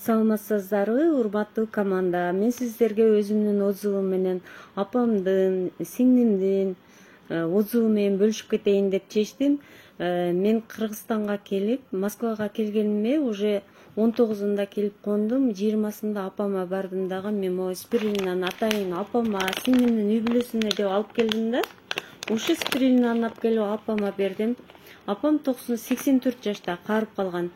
Саламатсыздарбы, урматтуу команда. Мен сиздерге өзүмдүн отзубум менен апамдын, сиңдимдин отзубу менен бөлүшүп кетейин деп чечтим. Мен Кыргызстанга келип, Москвага келгениме уже 19-ында келип кондум. 20-сында апама бардым дагы. Мен могу спирулинаны атайын апама, сиңдимдин үй бүлөсүнө деп алып келдим да. Ушу спирулинаны алып келип апама бердим. Апам 84 жашта карып калган.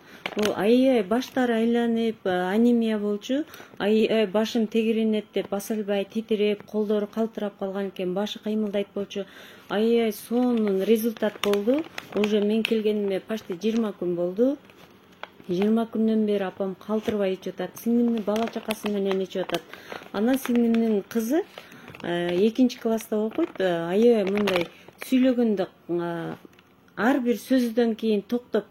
Аябай баштары айланып, анемия болчу. Аябай башым тегеренет деп баса албай титиреп, колдору калтырап калган экен, башы кыймылдайт болчу. Аябай сонун результат болду. Уже мен келгениме почти 20 күн болду. 20 күндөн бери апам калтырбай ичип атат. Сиңдимдин бала чакасы менен ичип атат. Анан сиңдимдин кызы 2 класста окуйт. Аябай мындай сүйлөгөндө ар бир сөздөн кийин токтоп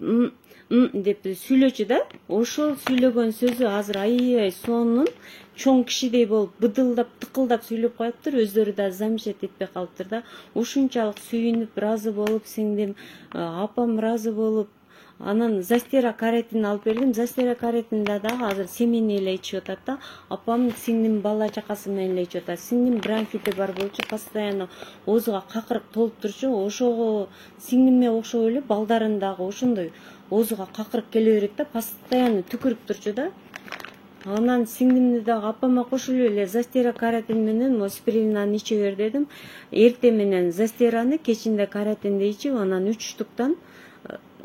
деп сүйлөчү да. Ошол сүйлөгөн сөзү азыр аябай сонун, чоң кишидей болуп быдылдап, тыкылдап сүйлөп коюптур. Өздөрү да замечать этпей калыптыр да. Ушунчалык сүйүнүп, ыраазы болуп, сиңдим, апам ыраазы болуп, анан застира каретин алып бердим. Застира каретинде дагы азыр семейный эле ичип атат да. Апам сиңдим бала чакасы менен эле ичип атат. Сиңдим бронхиты бар болчу, постоянно оозуга какырык толуп турчу. Ошого сиңдиме окшоп эле балдарын дагы ошондой оозуга какырык келе берет да, постоянно түкүрүп турчу да. Анан сиңдимди дагы апама кошулуп эле застира каретин менен спирулинаны иче бер дедим. Эртең менен застираны, кечинде каретинди ичип, анан 3 штуктан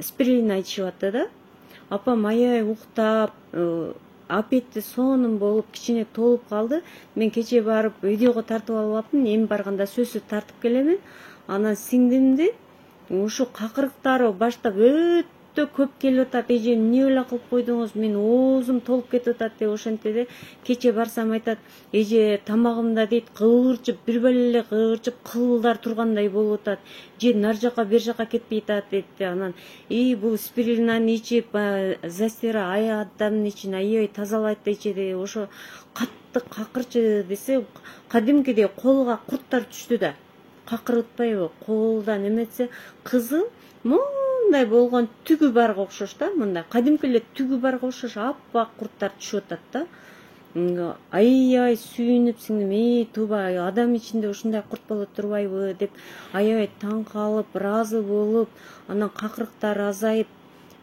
спирулина ичип атты да. Апам аябай уктап, аппетити сонун болуп, кичине толуп калды. Мен кече барып видеого тартып алып аптым. Эми барганда сөзсүз тартып келемин. Анан сиңдимди ушу какырыктары баштап өтө көп келип атат. Эже эмне эле кылып койдуңуз? Мен оозум толуп кетип атат деп ошентеде. Кече барсам айтат, эже тамагымда дейт кыбырчып, бир бале кыбырчып, кылдар тургандай болуп атат. Же нар жака бер жака кетпей атат дейт. Анан бул спирулинаны ичип, застира адамдын ичин аябай тазалайт дечиде. Ошо катты какырчы десе, кадимкидей колуга курттар түштү да. Какырытпайбы, колдон эметсе, кызыл мындай болгон түгү барга окшош да, мындай кадимки эле түгү барга окшош аппак курттар түшүп атат да. Аябай сүйүнүп сиңдим, туба адам ичинде ушундай курт боло турбайбы деп аябай таң калып, ыраазы болуп, анан какырыктары азайып,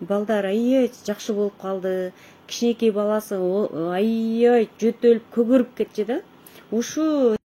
балдар аябай жакшы болуп калды. Кичинекей баласы аябай жөтөлүп, көгөрүп кетчү да. Ушу